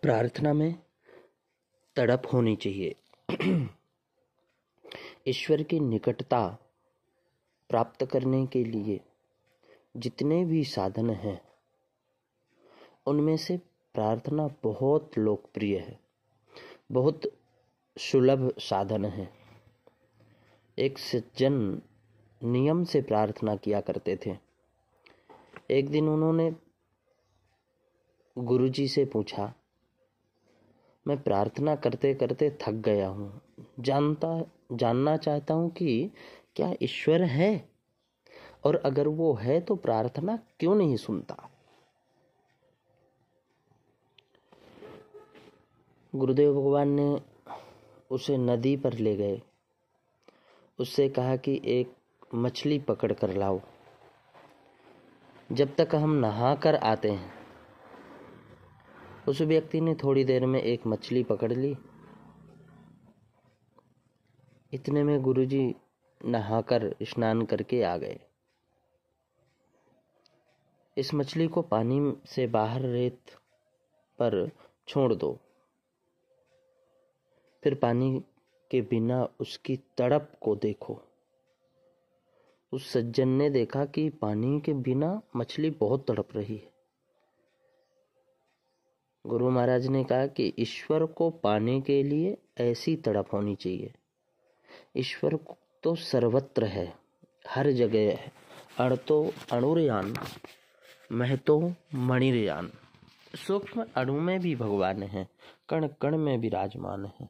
प्रार्थना में तड़प होनी चाहिए। ईश्वर की निकटता प्राप्त करने के लिए जितने भी साधन हैं उनमें से प्रार्थना बहुत लोकप्रिय है, बहुत सुलभ साधन है। एक सज्जन नियम से प्रार्थना किया करते थे। एक दिन उन्होंने गुरुजी से पूछा, मैं प्रार्थना करते करते थक गया हूँ, जानना चाहता हूँ कि क्या ईश्वर है, और अगर वो है तो प्रार्थना क्यों नहीं सुनता। गुरुदेव भगवान ने उसे नदी पर ले गए, उससे कहा कि एक मछली पकड़ कर लाओ। जब तक हम नहा कर आते हैं, उस व्यक्ति ने थोड़ी देर में एक मछली पकड़ ली। इतने में गुरुजी नहाकर स्नान करके आ गए। इस मछली को पानी से बाहर रेत पर छोड़ दो, फिर पानी के बिना उसकी तड़प को देखो। उस सज्जन ने देखा कि पानी के बिना मछली बहुत तड़प रही है। गुरु महाराज ने कहा कि ईश्वर को पाने के लिए ऐसी तड़प होनी चाहिए। ईश्वर तो सर्वत्र है, हर जगह है। अणतो अणुर्यान, महतो मणिर्यान। सूक्ष्म अणु में भी भगवान है, कण कण में विराजमान है।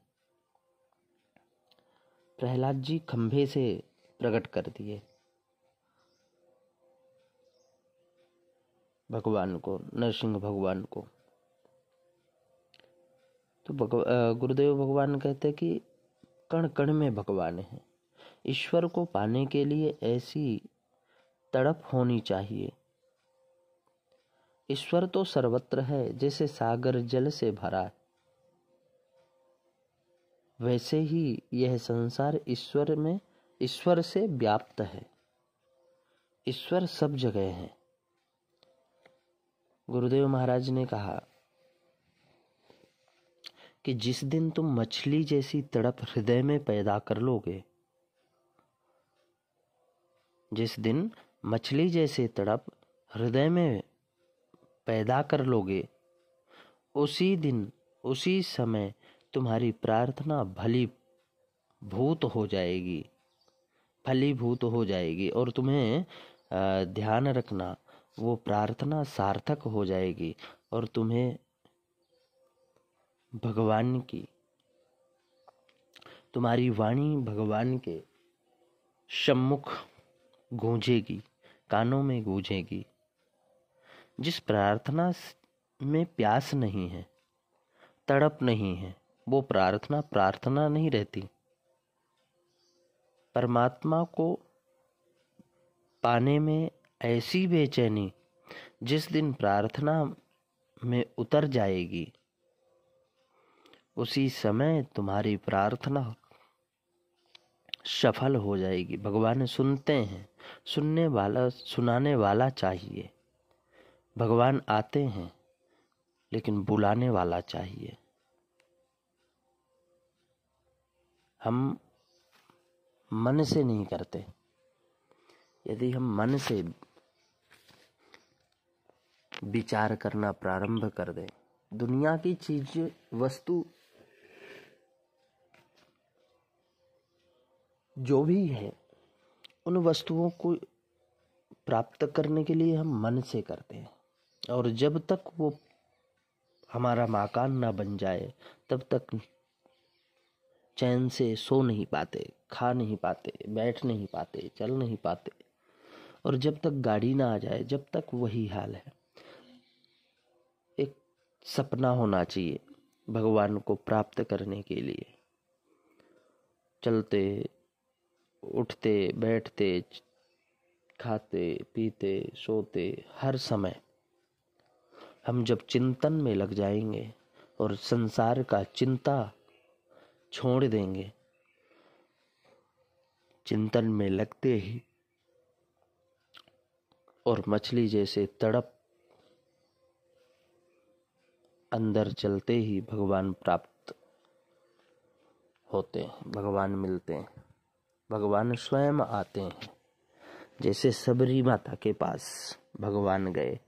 प्रहलाद जी खंभे से प्रकट कर दिए भगवान को, नरसिंह भगवान को। तो गुरुदेव भगवान कहते कि कण कण में भगवान है। ईश्वर को पाने के लिए ऐसी तड़प होनी चाहिए। ईश्वर तो सर्वत्र है, जैसे सागर जल से भरा है, वैसे ही यह संसार ईश्वर से व्याप्त है। ईश्वर सब जगह है। गुरुदेव महाराज ने कहा कि जिस दिन तुम मछली जैसी तड़प हृदय में पैदा कर लोगे, जिस दिन मछली जैसे तड़प हृदय में पैदा कर लोगे, उसी दिन उसी समय तुम्हारी प्रार्थना फलीभूत हो जाएगी और तुम्हें ध्यान रखना, वो प्रार्थना सार्थक हो जाएगी और तुम्हें भगवान की, तुम्हारी वाणी भगवान के सम्मुख गूंजेगी, कानों में गूंजेगी। जिस प्रार्थना में प्यास नहीं है, तड़प नहीं है, वो प्रार्थना नहीं रहती। परमात्मा को पाने में ऐसी बेचैनी जिस दिन प्रार्थना में उतर जाएगी, उसी समय तुम्हारी प्रार्थना सफल हो जाएगी। भगवान सुनते हैं, सुनाने वाला चाहिए। भगवान आते हैं लेकिन बुलाने वाला चाहिए। हम मन से नहीं करते। यदि हम मन से विचार करना प्रारंभ कर दें, दुनिया की चीज वस्तु जो भी है, उन वस्तुओं को प्राप्त करने के लिए हम मन से करते हैं, और जब तक वो हमारा मकान ना बन जाए तब तक चैन से सो नहीं पाते, खा नहीं पाते, बैठ नहीं पाते, चल नहीं पाते। और जब तक गाड़ी ना आ जाए, जब तक वही हाल है। एक सपना होना चाहिए भगवान को प्राप्त करने के लिए। चलते, उठते, बैठते, खाते, पीते, सोते, हर समय हम जब चिंतन में लग जाएंगे और संसार का चिंता छोड़ देंगे, चिंतन में लगते ही और मछली जैसे तड़प अंदर चलते ही भगवान प्राप्त होते हैं, भगवान मिलते हैं, भगवान स्वयं आते हैं। जैसे सबरी माता के पास भगवान गए,